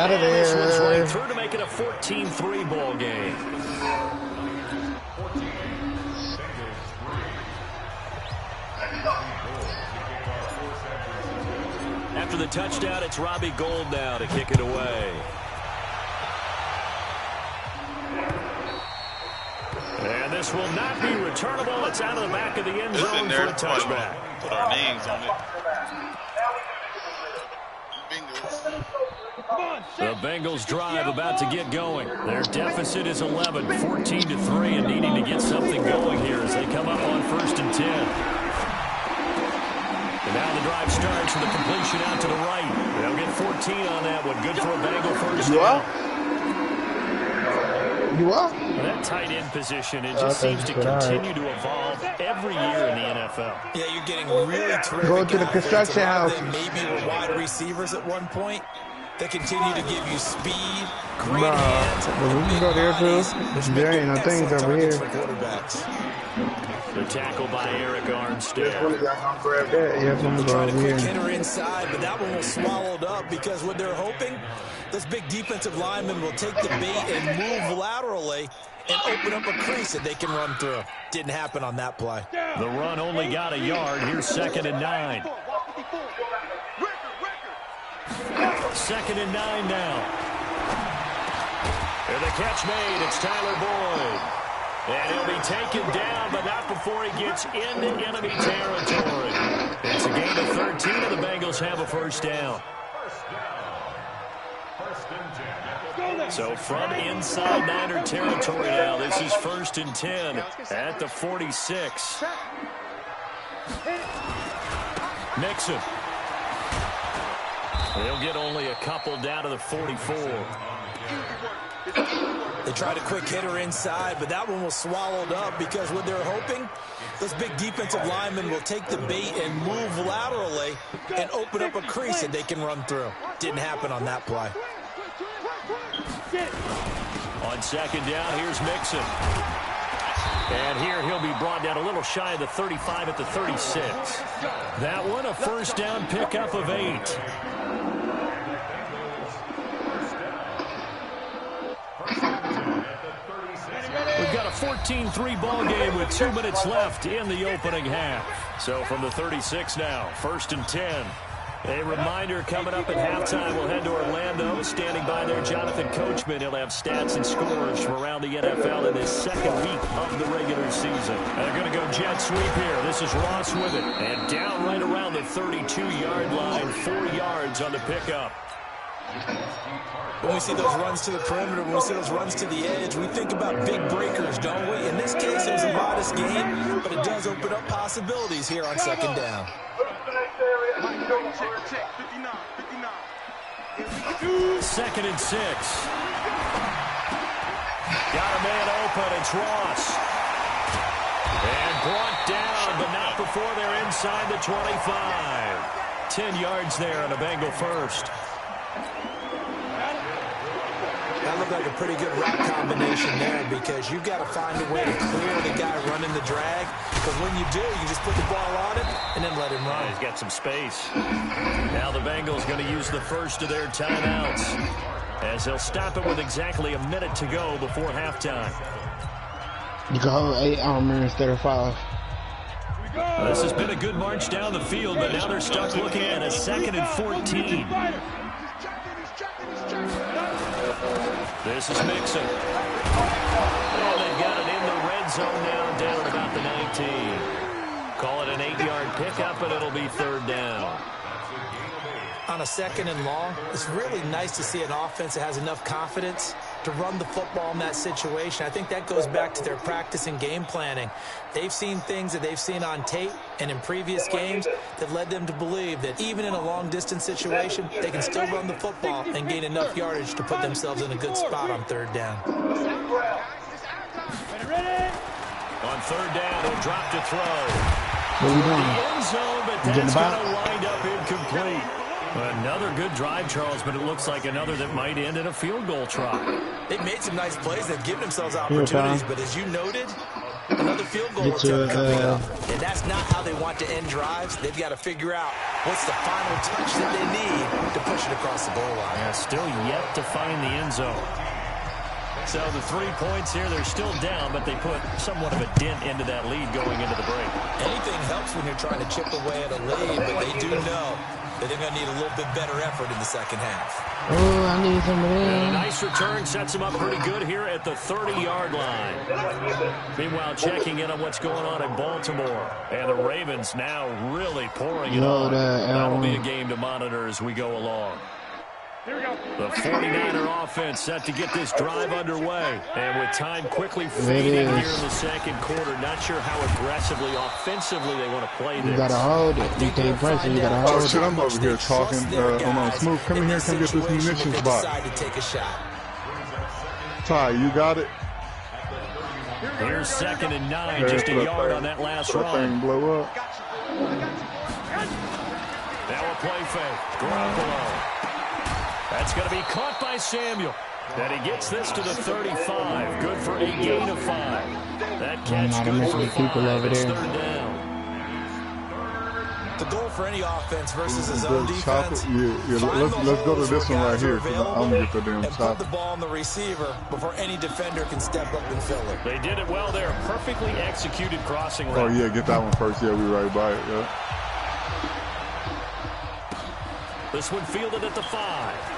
Out of there. This one's running through to make it a 14-3 ball game. After the touchdown, it's Robbie Gould now to kick it away. And this will not be returnable. It's out of the back of the end zone for a touchback. Put our names on it. The Bengals drive about to get going. Their deficit is 11, 14-3, and needing to get something going here as they come up on 1st and 10. And now the drive starts with a completion out to the right. They'll get 14 on that one. Good for a Bengal first down. You are? That tight end position, it just seems to continue to evolve every year in the NFL. Yeah, you're getting really terrific. Go to the construction house. Maybe were wide receivers at one point. They continue to give you speed, great hands. But we can go there too. There ain't no things over here. The tackle by Eric Armstead. Grab that. Yeah, I'm gonna go Trying to over quick here. hitter inside, but that one was swallowed up because what they're hoping, those big defensive linemen will take the bait and move laterally and open up a crease that they can run through. Didn't happen on that play. The run only got a yard. Here's 2nd and 9. 2nd and 9 now. And the catch made. It's Tyler Boyd. And he'll be taken down, but not before he gets into enemy territory. It's a gain of 13, and the Bengals have a first down. So from inside Niner territory now, this is 1st and 10 at the 46. Mixon. They'll get only a couple down to the 44. They tried a quick hitter inside, but that one was swallowed up because what they're hoping, those big defensive linemen will take the bait and move laterally and open up a crease that they can run through. Didn't happen on that play. On 2nd down, here's Mixon. And here he'll be brought down a little shy of the 35 at the 36. That one, a first down pickup of 8. We've got a 14-3 ball game with 2 minutes left in the opening half. So from the 36 now, 1st and 10. A reminder coming up at halftime, we'll head to Orlando. Standing by there, Jonathan Coachman. He'll have stats and scores from around the NFL in this 2nd week of the regular season. They're going to go jet sweep here. This is Ross with it. And down right around the 32-yard line, 4 yards on the pickup. When we see those runs to the perimeter, when we see those runs to the edge, we think about big breakers, don't we? In this case, it was a modest gain, but it does open up possibilities here on 2nd down. 2nd and 6. Got a man open. It's Ross. And brought down, but not before they're inside the 25. 10 yards there on a Bengal first. That looked like a pretty good route combination there because you've got to find a way to clear the guy running the drag. Because when you do, you just put the ball on it and then let him run. He's got some space. Now the Bengals going to use the first of their timeouts as they'll stop it with exactly a minute to go before halftime. You can hold 8 armor instead of 5. This has been a good march down the field, but now they're stuck looking at a 2nd and 14. This is Mixon. Oh, they've got it in the red zone now, down at about the 19. Call it an 8-yard pickup, and it'll be 3rd down. On a 2nd and long, it's really nice to see an offense that has enough confidence to run the football in that situation. I think that goes back to their practice and game planning. They've seen things that they've seen on tape and in previous games that led them to believe that even in a long-distance situation, they can still run the football and gain enough yardage to put themselves in a good spot on 3rd down. On 3rd down, he'll drop to throw. What are you doing? The end zone, but that's going to wind up incomplete. Another good drive, Charles, but it looks like another that might end in a field goal try. They've made some nice plays. They've given themselves opportunities, but as you noted, Another field goal attempt coming up. And that's not how they want to end drives. They've got to figure out what's the final touch that they need to push it across the goal line. Yeah, still yet to find the end zone. So the 3 points here, they're still down, but they put somewhat of a dent into that lead going into the break. Anything helps when you're trying to chip away at a lead, but they do know that they're going to need a little bit better effort in the second half. Oh, I need some of that. And a nice return sets them up pretty good here at the 30-yard line. Meanwhile, checking in on what's going on in Baltimore. And the Ravens now really pouring it on. That'll be a game to monitor as we go along. The 49er offense set to get this drive underway. And with time quickly fading here in the second quarter, not sure how aggressively, offensively they want to play this. You got to hold it. You can't press it. You got to hold it. Oh, shit, I'm over here talking. Smooth, come in here. Come get this munitions box. Ty, you got it? Here's 2nd and 9, just a yard on that last run. Thing blow up. Now a play fake. Garoppolo. That's going to be caught by Samuel. And he gets this to the 35. Good for a gain of 5. That catch good for 5. It's 3rd down. The goal for any offense versus his own defense. Let's go to this one right here. I'm going to get the damn and put the ball on the receiver before any defender can step up and fill it. They did it well there. Perfectly executed crossing route. Oh, yeah, get that one first. Yeah, we right by it. Yeah. This one fielded at the 5.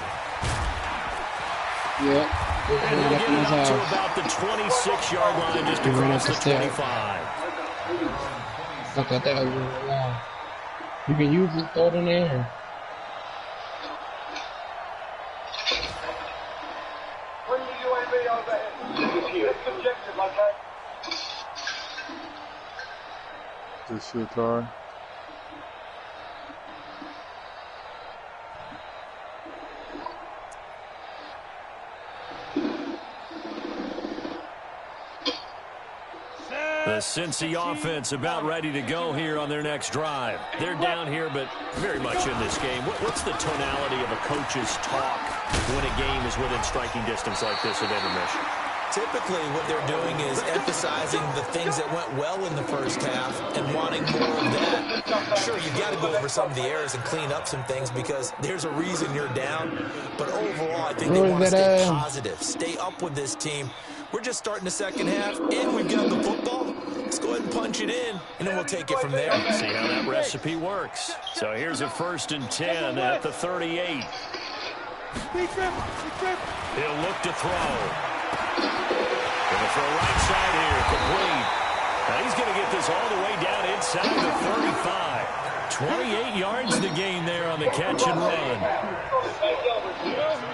Yeah. And he'll get it up to about the 26-yard line, just across the 25. Look at that. You can use it, throw it in there. Bring the UAV over here. It's objective, okay? This shit, Ty. The Cincy offense about ready to go here on their next drive. They're down here, but very much in this game. What's the tonality of a coach's talk when a game is within striking distance like this at intermission? Typically, what they're doing is emphasizing the things that went well in the first half and wanting more of that. Sure, you've got to go over some of the errors and clean up some things because there's a reason you're down. But overall, I think they want to stay positive, stay up with this team. We're just starting the second half, and we've got the football. Let's go ahead and punch it in, and then we'll take it from there. See how that recipe works. So here's a 1st and 10 at the 38. He'll look to throw. Gonna throw right side here, complete. Now he's gonna get this all the way down inside the 35. 28 yards to gain there on the catch and run.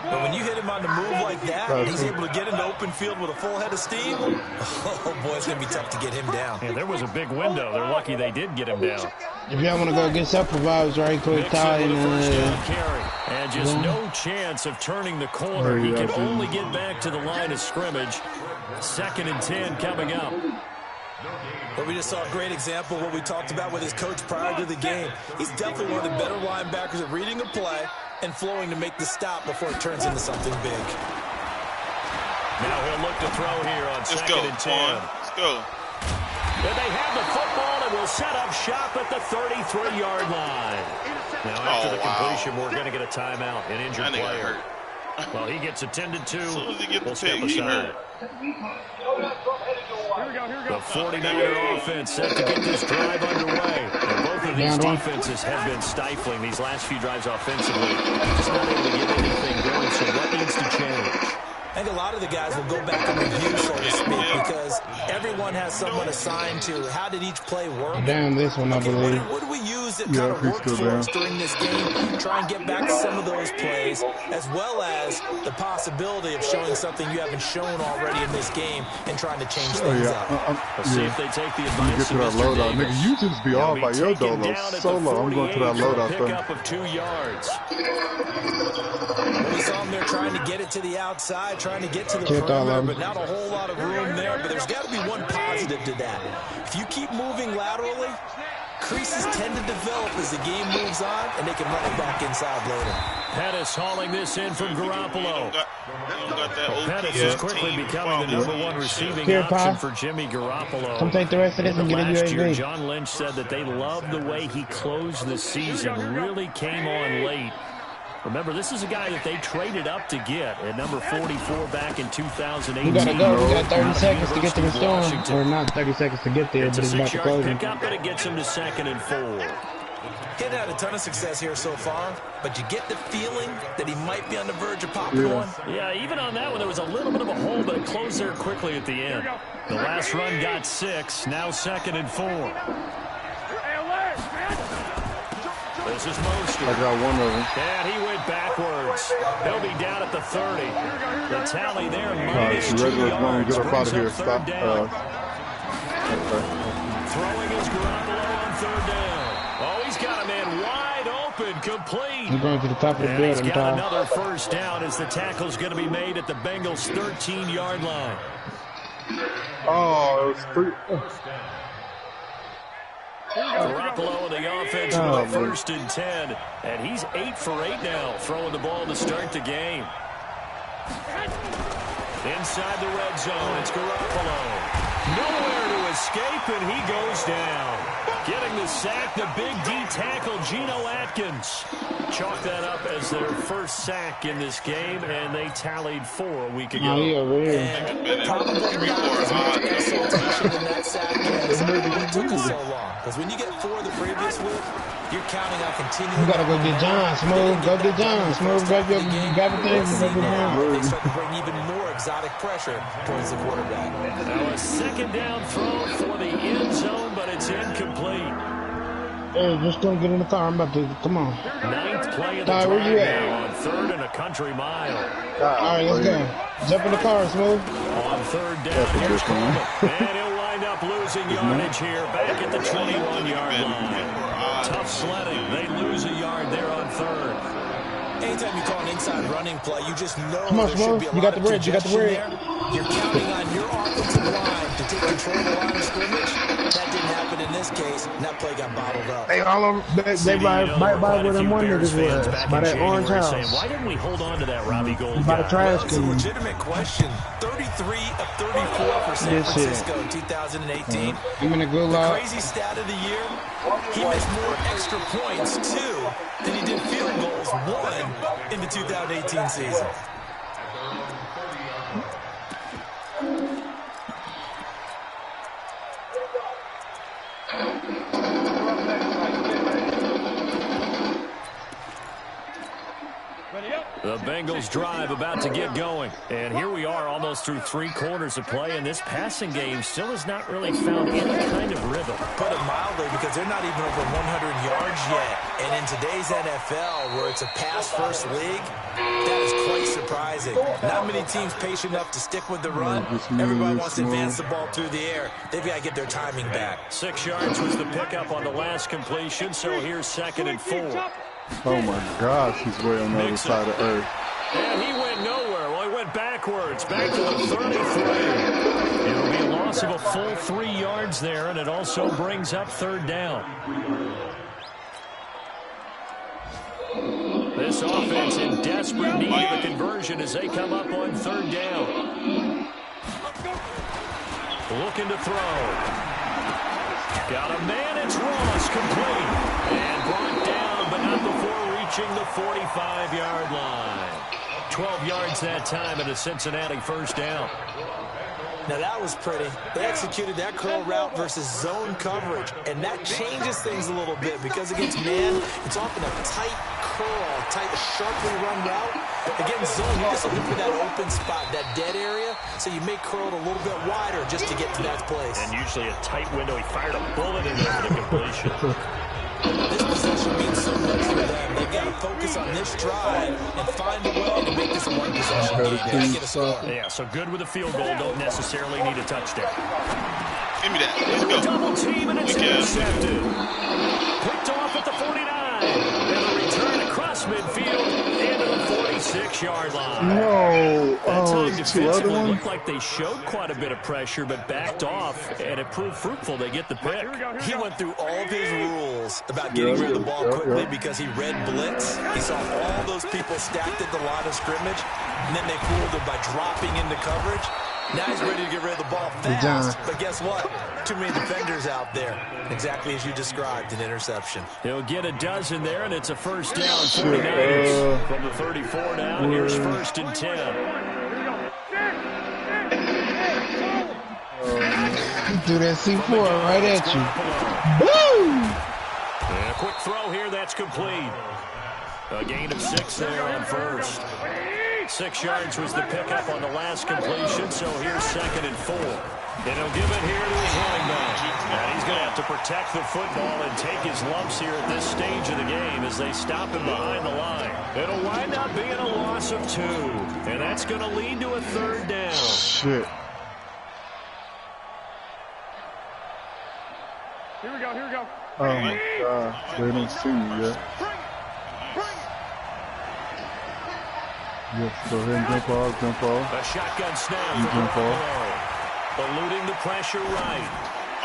But when you hit him on the move like that, and he's able to get into open field with a full head of steam, oh boy, it's gonna be tough to get him down. Yeah, there was a big window. They're lucky they did get him down. If y'all want to go get supervised right quick, Ty, and just no chance of turning the corner. He can only get back to the line of scrimmage. 2nd and 10 coming up. But we just saw a great example of what we talked about with his coach prior to the game. He's definitely one of the better linebackers at reading a play and flowing to make the stop before it turns into something big. Now he'll look to throw here on 2nd and 10. Let's go. And they have the football and will set up shop at the 33-yard line. Now after the completion, we're going to get a timeout, an injured player. Well, he gets attended to. As soon as he gets we'll step aside. The 49er offense set to get this drive underway. And both of these defenses have been stifling these last few drives offensively. Just not able to get anything going, so what needs to change? I think a lot of the guys will go back and review, so to speak, because everyone has someone assigned to how did each play work. Damn, this one, I believe. What do we use that kind of worked for us during this game? Try and get back to some of those plays, as well as the possibility of showing something you haven't shown already in this game and trying to change things up. Let's see if they take the advice of Mr. Davis. Nigga, you just be off by your dolo solo. I'm going to that loadout thing. Pickup of 2 yards. We saw him there trying to get it to the outside, trying to get to the perimeter, but not a whole lot of room there. But there's got to be one positive to that. If you keep moving laterally, creases tend to develop as the game moves on, and they can run it back inside later. Pettis hauling this in from Garoppolo. Pettis is quickly becoming the #1 receiving option for Jimmy Garoppolo. Come take the rest of this and get a Last year, UAV. John Lynch said that they loved the way he closed the season, really came on late. Remember, this is a guy that they traded up to get at number 44 back in 2018. We gotta go. We got 30 seconds to get to the storm. Or not 30 seconds to get there, It's but a it's about to 6-yard close. pickup, but it gets him to 2nd and 4. He's had a ton of success here so far, but you get the feeling that he might be on the verge of popping one. Yeah, even on that one, there was a little bit of a hole, but it closed there quickly at the end. The last run got 6, now 2nd and 4. This is Mostert. I got one of them. And he went backwards. He'll be down at the 30. The tally there, minus It's 2 regular run. yards. Get up out of here. Brings up 3rd Stop. down. Throwing his Garoppolo on 3rd down. Oh, he's got a man wide open, complete. I'm going to the top of the And he's building, got Tom. another 1st down as the tackle's going to be made at the Bengals' 13-yard line. Oh, it was 3. Garoppolo in the offense with a 1st and 10. And he's 8 for 8 now, throwing the ball to start the game. Inside the red zone, it's Garoppolo. Nowhere to escape, and he goes down. Getting the sack, the big D tackle, Geno Atkins. Chalk that up as their 1st sack in this game, and they tallied 4 a week ago. Oh, he over here. And probably not as much exaltation in that sack as it took us so long. Because when you get 4 the previous week, you're counting on continuing. You gotta go get John, Smooth. Go get John, Smooth. Go get everything. Go get John. They start to bring even more exotic pressure towards the quarterback. Now a 2nd down throw for the end zone, but it's incomplete. Hey, just don't get in the car. I'm about to, come on. 9th play of the Ty, where drive you at? now on 3rd and a country mile. All right, let's go. Jump in the car, Smooth. On 3rd down, here's Coleman. And he'll wind up losing yardage here back at the 21-yard line. Tough sledding. They lose a yard there on 3rd. Anytime you call an inside running play, you just know Come on, there should Smooth. be a You lot got the of bridge. You got the congestion bridge. there. You're counting on your offensive line to take control of the line of scrimmage. That didn't happen in this case, and that play got bottled up. They all over. They by where them one niggas was. By that orange Saying, house. why didn't we hold on to that Robbie Gold By the guy? trash It's a can. legitimate question. 33 of 34 for San This shit. Francisco in 2018. Give me the good The luck. crazy stat of the year, he missed more extra points, 2, than he did field goals, 1, in the 2018 season. The Bengals drive about to get going. And here we are almost through 3 quarters of play, and this passing game still has not really found any kind of rhythm. Put it mildly, because they're not even over 100 yards yet. And in today's NFL, where it's a pass-first league, that is quite surprising. Not many teams patient enough to stick with the run. Everybody wants to advance the ball through the air. They've got to get their timing back. 6 yards was the pickup on the last completion, so here's 2nd and 4. Oh my gosh, he's way on the other side of earth. And he went nowhere. Well, he went backwards, back to the 33. It'll be a loss of a full 3 yards there, and it also brings up 3rd down. This offense in desperate need of a conversion as they come up on 3rd down. Looking to throw. Got a man, it's Ross, complete. And brought down, but not before reaching the 45-yard line. 12 yards that time and a Cincinnati 1st down. Now that was pretty. They executed that curl route versus zone coverage, and that changes things a little bit because against man, it's often a tight curl, tight, sharply run route. Against zone, you're just looking for that open spot, that dead area, so you may curl it a little bit wider just to get to that place. And usually a tight window. He fired a bullet in there for the completion. This possession means so much for them. They've got to focus on this drive and find a way to make this a one-possession game. They got to get a score. Yeah, so good with a field goal. Don't necessarily need a touchdown. Give me that. Let's go. Double team and it's intercepted. Picked off at the 49. And a return across midfield into the 46. 6-yard line. No. That Oh, time it's two other defensively ones. looked like they showed quite a bit of pressure, but backed off, and it proved fruitful. They get the pick. He went through all of his rules about getting rid of the ball quickly because he read blitz. He saw all those people stacked at the line of scrimmage, and then they fooled him by dropping into coverage. Now he's ready to get rid of the ball fast, but guess what? Too many defenders out there. Exactly as you described, an interception. He'll get a dozen there, and it's a first down, 49ers. From the 34 down, here's 1st and 10. He threw that C4 right at you. Woo! And a quick throw here, that's complete. A gain of 6 there on first. 6 yards was the pickup on the last completion, so here's 2nd and 4. And he'll give it here to his running back. And he's going to have to protect the football and take his lumps here at this stage of the game as they stop him behind the line. It'll wind up being a loss of 2, and that's going to lead to a 3rd down. Shit. Here we go, here we go. Oh my gosh, they don't see you yet. Yes, go ahead and jump off, jump off. A shotgun snap You from jump off. Garoppolo. Eluding the pressure right.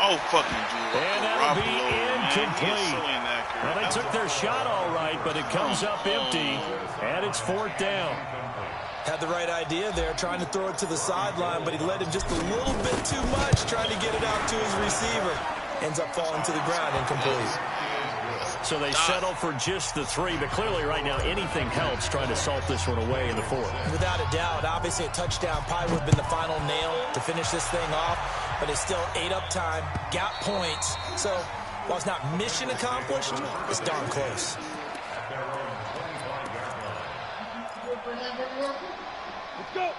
Oh, fucking Drew. And that'll be Garoppolo, man. incomplete. He is so inaccurate. Well, they took their shot all right, but it comes up empty, and it's 4th down. Had the right idea there, trying to throw it to the sideline, but he led him just a little bit too much, trying to get it out to his receiver. Ends up falling to the ground, incomplete. So they settle for just the 3, but clearly right now anything helps trying to salt this one away in the 4th. Without a doubt, obviously a touchdown probably would have been the final nail to finish this thing off, but it's still ate up time, got points. So while it's not mission accomplished, it's darn close.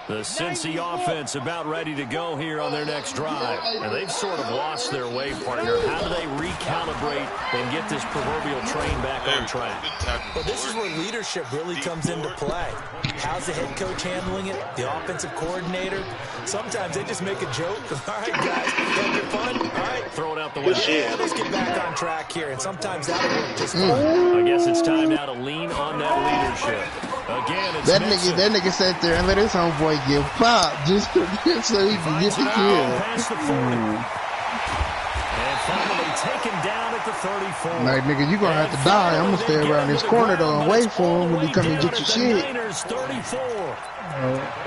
The Cincy offense about ready to go here on their next drive. And they've sort of lost their way, partner. How do they recalibrate and get this proverbial train back on track? Well, this is where leadership really comes into play. How's the head coach handling it? The offensive coordinator? Sometimes they just make a joke. All right, guys, have your fun. All right, throw it out the window. Yeah, let's get back on track here. And sometimes that'll work just fine. I guess it's time now to lean on that leadership. Again, it's that nigga sat there and let his homeboy get popped just so he can get the kill. Past the 40. And finally taken down at the 34. Like, nigga, you gonna have to die. I'm gonna stay around this corner though and wait for him when he come and get your shit. 34.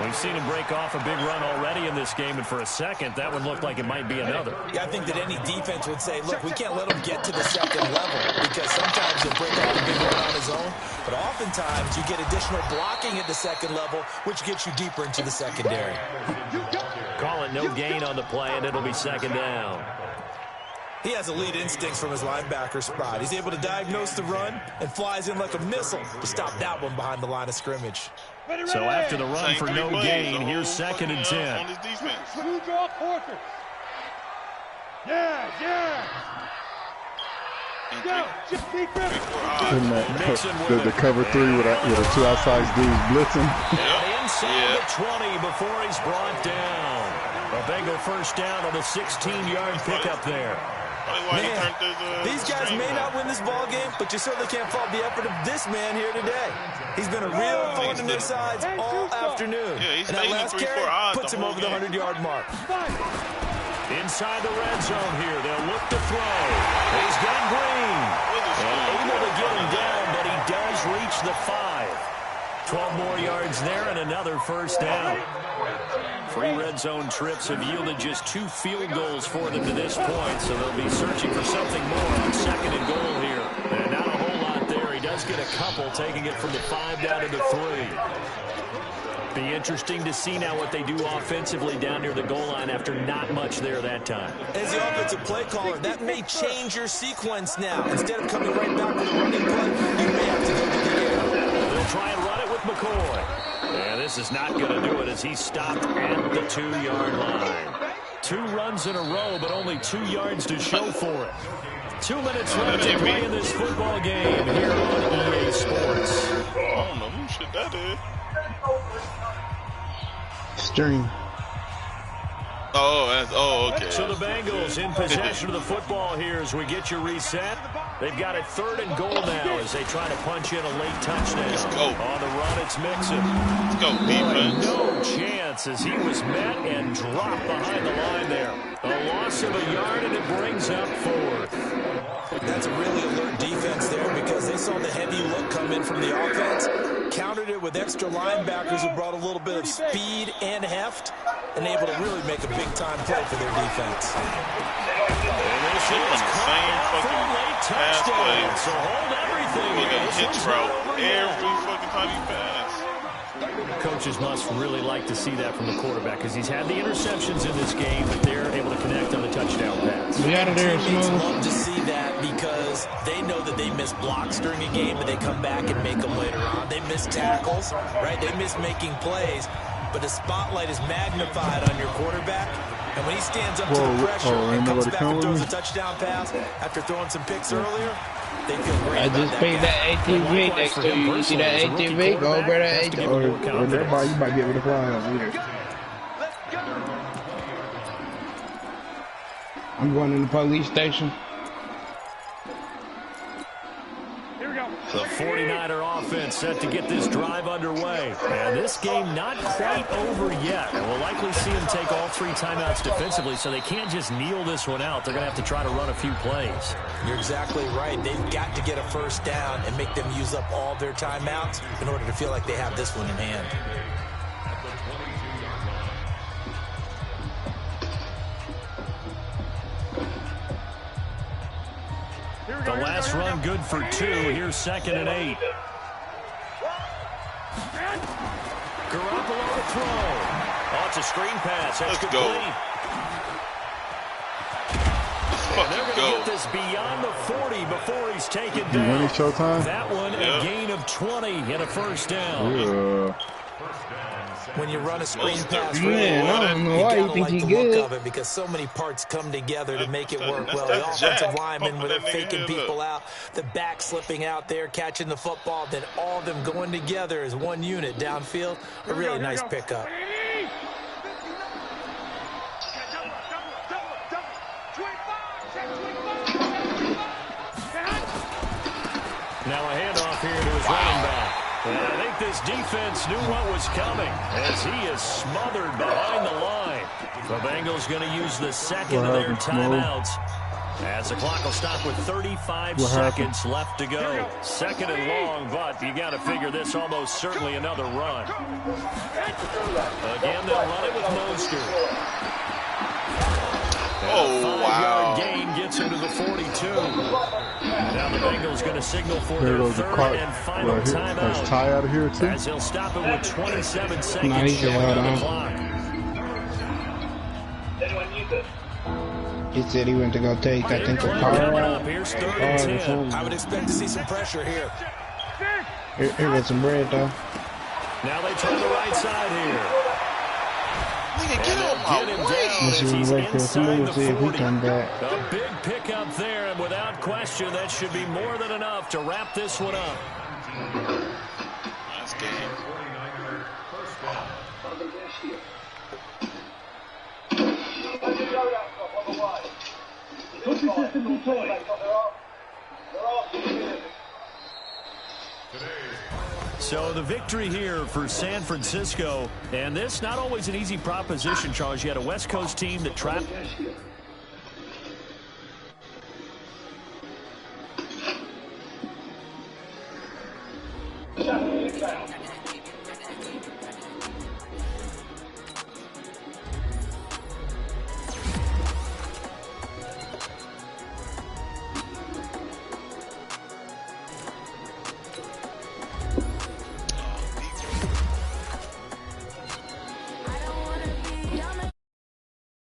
We've seen him break off a big run already in this game, and for a second, that one looked like it might be another. Yeah, I think that any defense would say, look, we can't let him get to the second level because sometimes he'll break off a big run on his own, but oftentimes you get additional blocking at the second level, which gets you deeper into the secondary. Call it no gain on the play, and it'll be 2nd down. He has elite instincts from his linebacker spot. He's able to diagnose the run and flies in like a missile to stop that one behind the line of scrimmage. So after the run for no gain, here's 2nd and 10. On his defense. Who draw quarter? Yeah. Go. Just keep it. The cover 3 with the 2 outside dudes blitzing. Inside the 20 before he's brought down. A Bengal first down on the 16-yard pickup there. Man, these guys may not win this ball game, but you certainly can't fault the effort of this man here today. He's been a real thorn in their sides all afternoon. Yeah, and that last carry puts him over the 100-yard mark. Inside the red zone here, they'll look to throw. He's got Green. And able to get him down, but he does reach the 5. 12 more yards there and another first down. 3 red zone trips have yielded just 2 field goals for them to this point, so they'll be searching for something more on 2nd and goal here. And not a whole lot there. He does get a couple, taking it from the 5 down to the 3. Be interesting to see now what they do offensively down near the goal line after not much there that time. As the offensive play caller, that may change your sequence now. Instead of coming right back with a running play, you may have to go to the air. They'll try and run it with McCoy. Yeah, this is not going to do it as he stopped at the 2-yard line. 2 runs in a row, but only 2 yards to show for it. 2 minutes left to play in this football game here on EA Sports. I don't know who shit that is. Stream. Okay. So the Bengals in possession of the football here as we get you reset. They've got it 3rd and goal now as they try to punch in a late touchdown. Let's go. On the run, it's Mixon. Let's go, defense. No chance as he was met and dropped behind the line there. A loss of a yard, and it brings up 4th. That's a really alert defense there because they saw the heavy look come in from the offense, countered it with extra linebackers who brought a little bit of speed and heft, and able to really make a big-time play for their defense. Same fucking pass play. So hold everything. Look at hitch route every fucking time he pass. Coaches must really like to see that from the quarterback because he's had the interceptions in this game, but they're able to connect on the touchdown pass. We out of there, Teammates Smooth. love to see that because they know that they miss blocks during a game, but they come back and make them later on. They miss tackles, right? They miss making plays, but the spotlight is magnified on your quarterback. And when he stands up to the pressure and comes back and throws a touchdown pass after throwing some picks earlier, they feel great I just paid that ATV next to you. You see that ATV? Go over that ATV. Or that ball, you might be able to fly over here. I'm going in the police station. The 49er offense set to get this drive underway. And this game not quite over yet. And we'll likely see them take all 3 timeouts defensively, so they can't just kneel this one out. They're going to have to try to run a few plays. You're exactly right. They've got to get a first down and make them use up all their timeouts in order to feel like they have this one in hand. The last run good for 2. Here's 2nd and 8. Garoppolo to throw. Oh, it's a screen pass. That's Let's complete. go. They're going to get this beyond the 40 before he's taken down. Running Showtime? That one, a gain of 20 and a first down. Yeah. When you run a screen pass, Man, I don't know why you think he the good. look of it because so many parts come together to make it work well. The offensive linemen, where they're faking people out, the back slipping out there, catching the football, then all of them going together as one unit downfield. A really nice pickup. Now a handoff here to his running back. And I think this defense knew what was coming as he is smothered behind the line. The Bengals going to use the 2nd of their timeouts as the clock will stop with 35 seconds left to go. 2nd and long, but you got to figure this almost certainly another run. Again, they'll run it with Mostert. Oh, wow. 5-yard gain gets him to the 42. Now the Bengals going to signal for their 3rd and final timeout. That's Ty out of here, too. As he'll stop it with 27 seconds Nice, showing on the clock. He said he went to go take, I think, a car out. Here's 3rd and 10. I would expect to see some pressure here. Here was some bread, though. Now they try the right side here. Nigga, get him Let's see what the rest of the move, see if he come back. A big pickup there, and without question, that should be more than enough to wrap this one up. Nice game. So the victory here for San Francisco, and this not always an easy proposition, Charles. You had a West Coast team that trapped